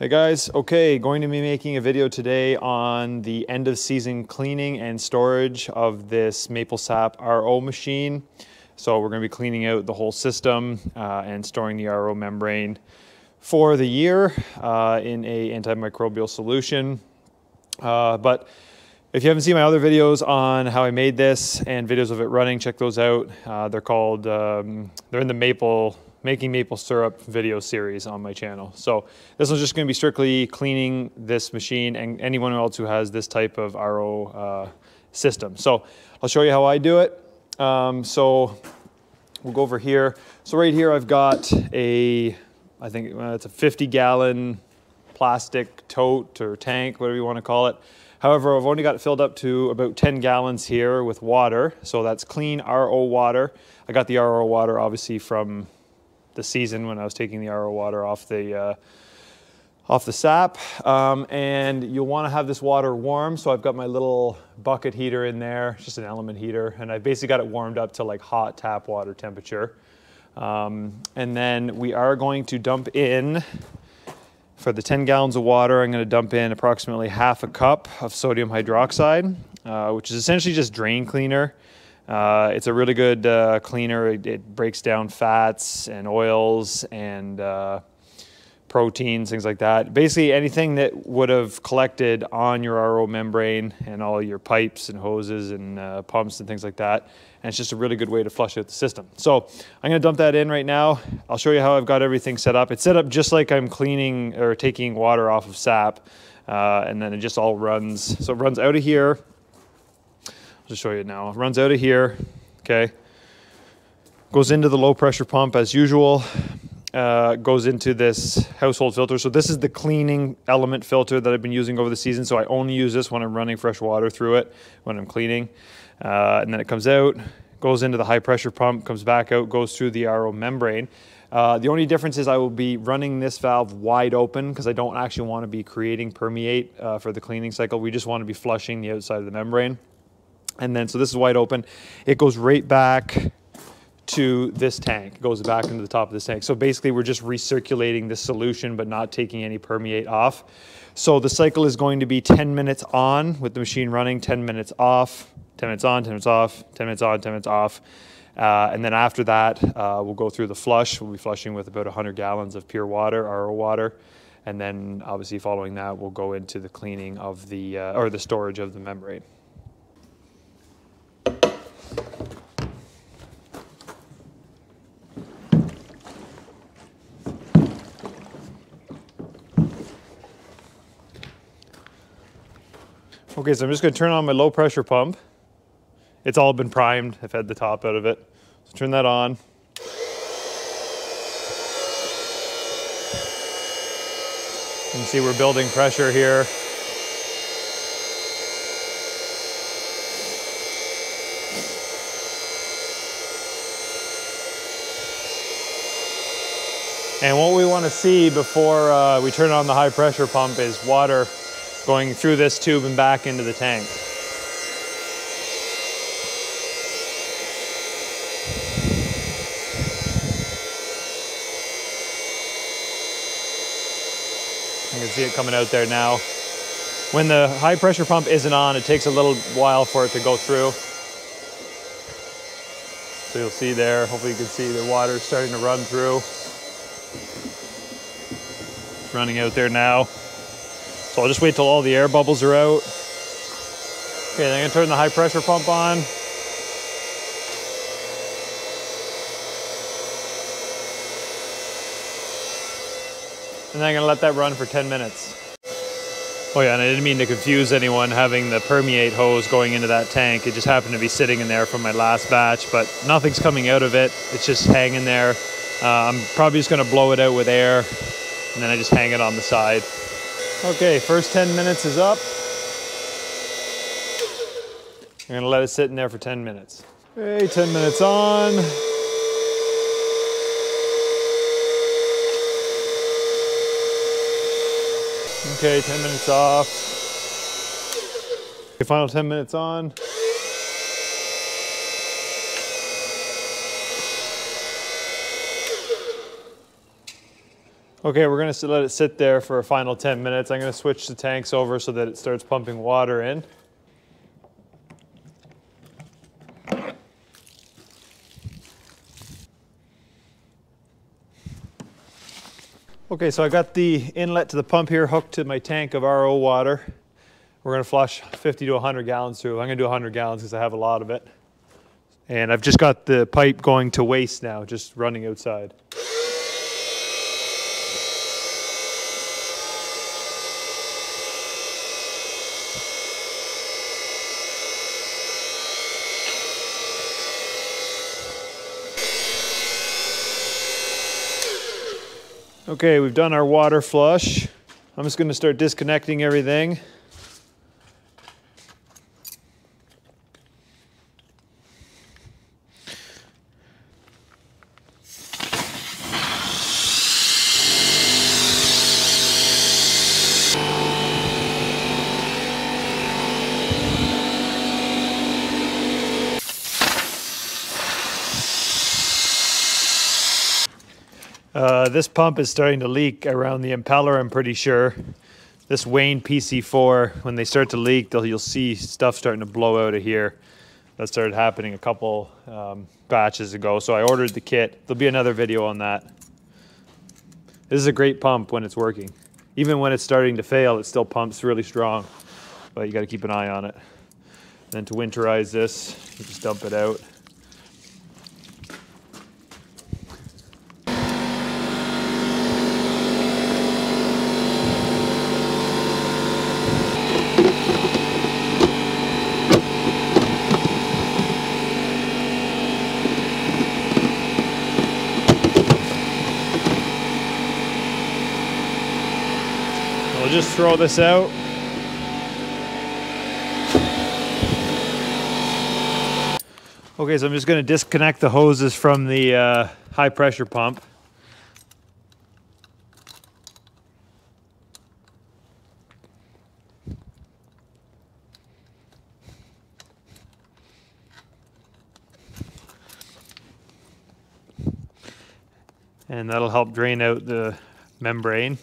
Hey guys, okay, going to be making a video today on the end of season cleaning and storage of this maple sap RO machine. So we're going to be cleaning out the whole system and storing the RO membrane for the year in a antimicrobial solution. But if you haven't seen my other videos on how I made this and videos of it running, check those out. They're called, they're in the Making Maple Syrup video series on my channel. So this one's just going to be strictly cleaning this machine and anyone else who has this type of RO system. So I'll show you how I do it. So we'll go over here. So right here I've got I think it's a 50-gallon plastic tote or tank, whatever you want to call it. However, I've only got it filled up to about 10 gallons here with water. So that's clean RO water. I got the RO water obviously from the season when I was taking the RO water off the sap. And you'll want to have this water warm. So I've got my little bucket heater in there, just an element heater. And I basically got it warmed up to like hot tap water temperature. And then we are going to dump in, for the 10 gallons of water, I'm going to dump in approximately half a cup of sodium hydroxide, which is essentially just drain cleaner. It's a really good cleaner. It breaks down fats and oils and proteins, things like that. Basically anything that would have collected on your RO membrane and all your pipes and hoses and pumps and things like that. And it's just a really good way to flush out the system. So I'm going to dump that in right now. I'll show you how I've got everything set up. It's set up just like I'm cleaning or taking water off of sap. And then it just all runs. So it runs out of here. I'll just show you now. It runs out of here, okay? Goes into the low pressure pump as usual. Goes into this household filter. So this is the cleaning element filter that I've been using over the season. So I only use this when I'm running fresh water through it, when I'm cleaning. And then it comes out, goes into the high pressure pump, comes back out, goes through the RO membrane. The only difference is I will be running this valve wide open because I don't actually want to be creating permeate for the cleaning cycle. We just want to be flushing the outside of the membrane. And then, so this is wide open. It goes right back to this tank. It goes back into the top of this tank. So basically we're just recirculating this solution but not taking any permeate off. So the cycle is going to be 10 minutes on with the machine running, 10 minutes off, 10 minutes on, 10 minutes off, 10 minutes on, 10 minutes off. And then after that, we'll go through the flush. We'll be flushing with about 100 gallons of pure water, RO water. And then obviously following that, we'll go into the cleaning of the, or the storage of the membrane. Okay, so I'm just going to turn on my low pressure pump. It's all been primed. I've had the top out of it. So turn that on. You can see we're building pressure here. And what we want to see before we turn on the high pressure pump is water going through this tube and back into the tank. You can see it coming out there now. When the high pressure pump isn't on, it takes a little while for it to go through. So you'll see there, hopefully you can see the water starting to run through. It's running out there now. So I'll just wait till all the air bubbles are out. Okay, then I'm gonna turn the high pressure pump on. And then I'm gonna let that run for 10 minutes. Oh yeah, and I didn't mean to confuse anyone having the permeate hose going into that tank. It just happened to be sitting in there from my last batch, but nothing's coming out of it. It's just hanging there. I'm probably just gonna blow it out with air, and then I just hang it on the side. Okay, first 10 minutes is up. I'm gonna let it sit in there for 10 minutes. Okay, 10 minutes on. Okay, 10 minutes off. Okay, final 10 minutes on. Okay, we're gonna let it sit there for a final 10 minutes. I'm gonna switch the tanks over so that it starts pumping water in. Okay, so I got the inlet to the pump here hooked to my tank of RO water. We're gonna flush 50 to 100 gallons through. I'm gonna do 100 gallons because I have a lot of it. And I've just got the pipe going to waste now, just running outside. Okay, we've done our water flush. I'm just gonna start disconnecting everything. This pump is starting to leak around the impeller, I'm pretty sure. This Wayne PC4, when they start to leak, you'll see stuff starting to blow out of here. That started happening a couple batches ago, so I ordered the kit. There'll be another video on that. This is a great pump when it's working. Even when it's starting to fail, it still pumps really strong, but you gotta keep an eye on it. Then to winterize this, you just dump it out. We'll just throw this out. Okay, so I'm just going to disconnect the hoses from the high pressure pump. And that'll help drain out the membrane.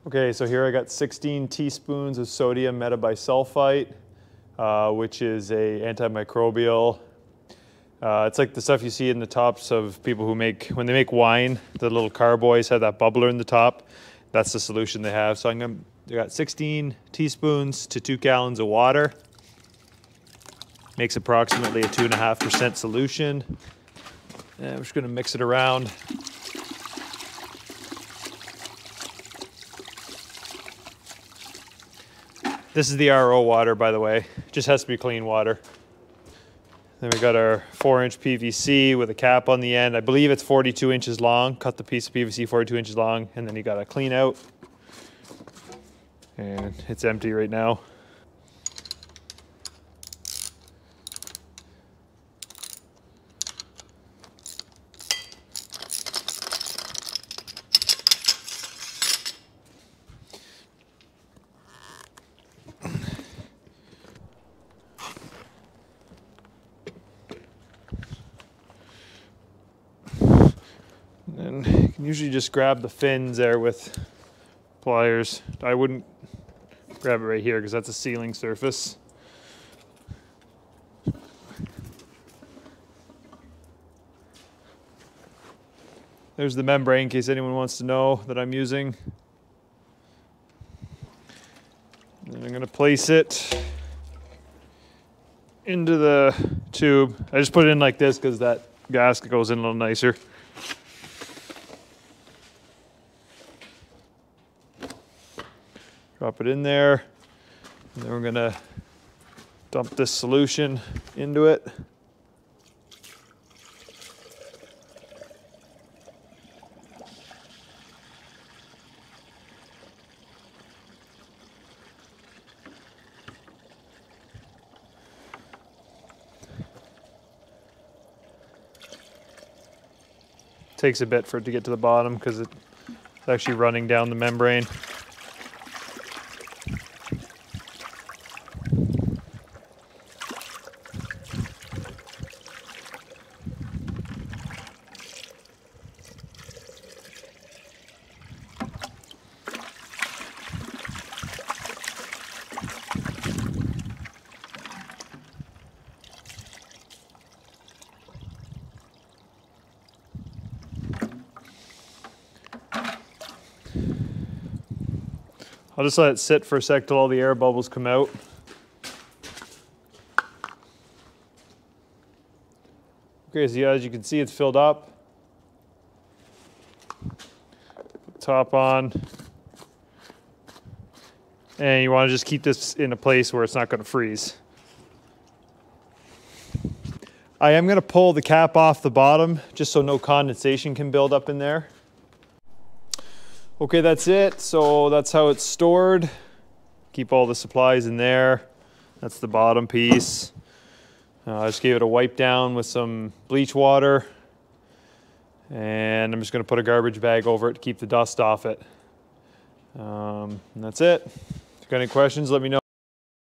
Okay, so here I got 16 teaspoons of sodium metabisulfite, which is a antimicrobial. It's like the stuff you see in the tops of people who make, when they make wine, the little carboys have that bubbler in the top. That's the solution they have. So I got 16 teaspoons to 2 gallons of water. Makes approximately a 2.5% solution. And I'm just gonna mix it around. This is the RO water, by the way. Just has to be clean water. Then we got our 4-inch PVC with a cap on the end. I believe it's 42 inches long. Cut the piece of PVC 42 inches long, and then you got to clean out. And it's empty right now. And you can usually just grab the fins there with pliers. I wouldn't grab it right here because that's a sealing surface. There's the membrane in case anyone wants to know that I'm using. And I'm going to place it into the tube. I just put it in like this because that gasket goes in a little nicer. Drop it in there, and then we're gonna dump this solution into it. Takes a bit for it to get to the bottom because it's actually running down the membrane. I'll just let it sit for a sec till all the air bubbles come out. Okay, so yeah, as you can see, it's filled up. Top on. And you want to just keep this in a place where it's not going to freeze. I am going to pull the cap off the bottom just so no condensation can build up in there. Okay, that's it. So that's how it's stored. Keep all the supplies in there. That's the bottom piece. I just gave it a wipe down with some bleach water. And I'm just going to put a garbage bag over it to keep the dust off it. And that's it. If you've got any questions, let me know.